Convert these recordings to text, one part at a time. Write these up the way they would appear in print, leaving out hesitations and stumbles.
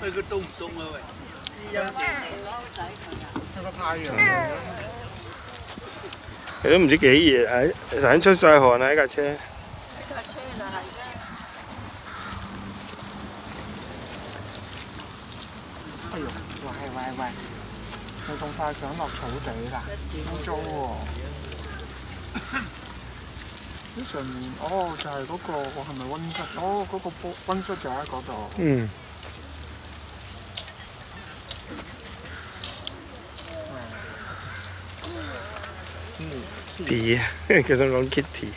佢個凍唔凍啊？喂！有個太陽。佢都唔知幾熱，係突然出晒汗啊！呢架車。架車就係啫。哎呦，喂，你咁快想落草地㗎？污糟喎！呢上面就係嗰個，係咪溫室？嗰個溫室就喺嗰度。嗯。Kitty，佢想講 Kitty。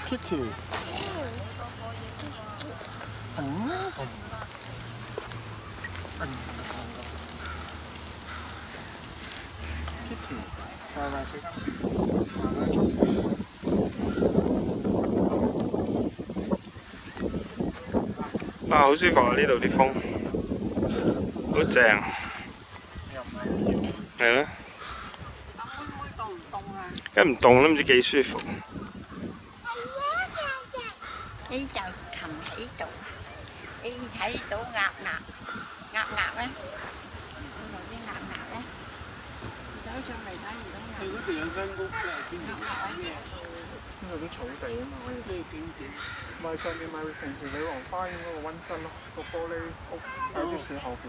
Kitty。哇！好舒服啊！呢度啲風，好正。係咯。阿妹妹凍唔凍啊？梗唔凍啦，唔知幾舒服。呢就擒喺度，你睇到鴨咧？嗰度啲鴨咧，走上嚟睇唔到鴨。佢嗰度有間屋㗎，邊度咩？呢度啲草地啊嘛，可以。咩景點？咪上面咪平時女王花園嗰個溫室咯，個玻璃屋喺啲樹後邊。